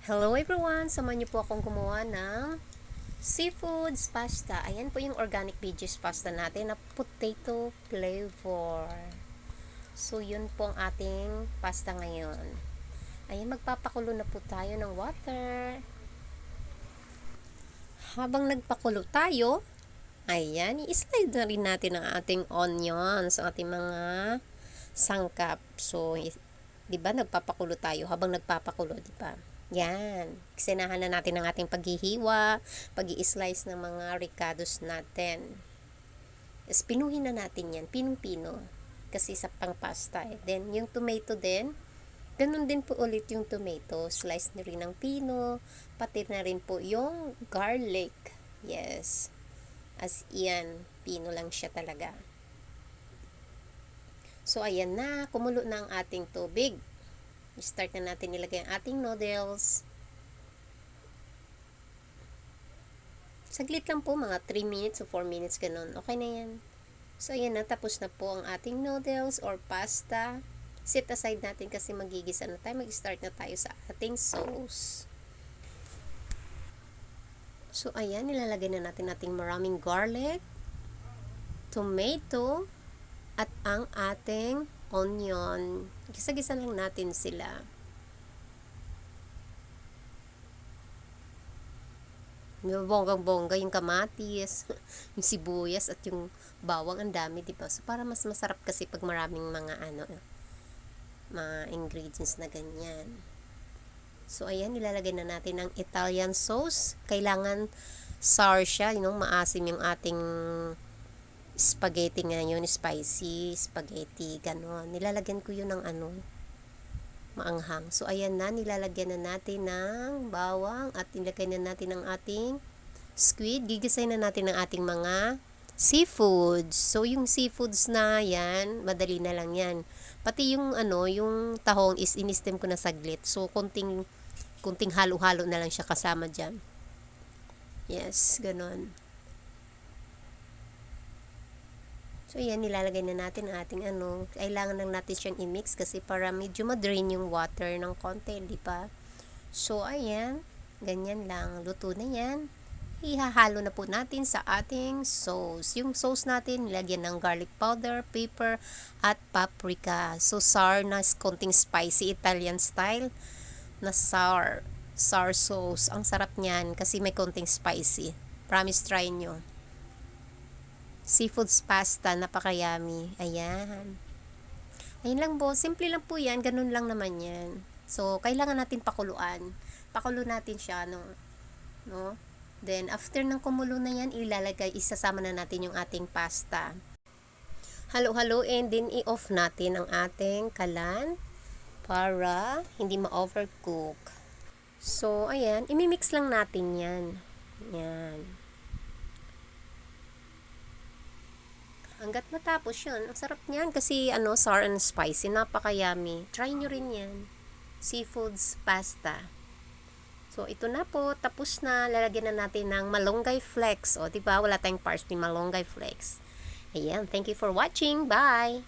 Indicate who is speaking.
Speaker 1: Hello everyone! Samahan niyo po akong gumawa ng seafoods pasta. Ayan po yung organic veggies pasta natin na potato flavor. So yun po ang ating pasta ngayon. Ayan, magpapakulo na po tayo ng water. Habang nagpakulo tayo, ayan, i-slide na rin natin ang ating onions, ang ating mga sangkap. So, di ba nagpapakulo tayo habang nagpapakulo, di ba? Yan. Sinahan na natin ang ating paghihiwa, pag-i-slice ng mga ricados natin. Pinuhin na natin yan, pinong-pino. Kasi sa pang-pasta eh. Then, yung tomato din, ganun din po ulit yung tomato. Slice na rin ng pino, pati na rin po yung garlic. Yes. As yan, pino lang siya talaga. So, ayan na, kumulo na ang ating tubig. Start na natin nilagay ang ating noodles. Saglit lang po, mga 3 minutes o 4 minutes ganun. Okay na yan. So, ayan na, tapos na po ang ating noodles or pasta. Set aside natin kasi magigisa na tayo. Mag-start na tayo sa ating sauce. So, ayan, nilalagay na natin maraming garlic, tomato, at ang ating onion. Gisa-gisa lang natin sila. Yung bonggang-bongga, yung kamatis, yung sibuyas, at yung bawang, ang dami, diba? So, para mas masarap kasi pag maraming mga mga ingredients na ganyan. So, ayan, nilalagay na natin ang Italian sauce. Kailangan sour siya, maasim yung ating spaghetti ngayon, spicy spaghetti, gano'n. Nilalagyan ko yun ng maanghang. So, ayan na, nilalagyan na natin ng bawang at nilagay na natin ang ating squid. Gigisay na natin ang ating mga seafoods. So, yung seafoods na yan, madali na lang yan. Pati yung yung tahong is in-steam ko na saglit. So, kunting halo-halo na lang siya kasama dyan. Yes, gano'n. So, yan, nilalagay na natin ang ating kailangan lang natin siyang i-mix kasi para medyo ma-drain yung water ng konti, di ba? So, ayan, ganyan lang. Luto na yan. Ihahalo na po natin sa ating sauce. Yung sauce natin, nilagyan ng garlic powder, pepper, at paprika. So, sour na konting spicy Italian style na sour sauce. Ang sarap niyan kasi may konting spicy. Promise try nyo. Seafoods pasta, napaka-yummy. Ayan. Ayun lang po, simple lang po yan, ganun lang naman yan. So, kailangan natin pakuluan. Pakulo natin siya, no? Then, after ng kumulo na yan, isasama na natin yung ating pasta. Halo-halo, and then i-off natin ang ating kalan para hindi ma-overcook. So, ayan, imimix lang natin yan. Yan. Hanggat matapos yun. Ang sarap niyan kasi sour and spicy. Napaka-yummy. Try nyo rin yan. Seafoods pasta. So, ito na po. Tapos na. Lalagyan na natin ng malunggay flakes. O, diba? Wala tayong parsley, malunggay flakes. Ayan. Thank you for watching. Bye!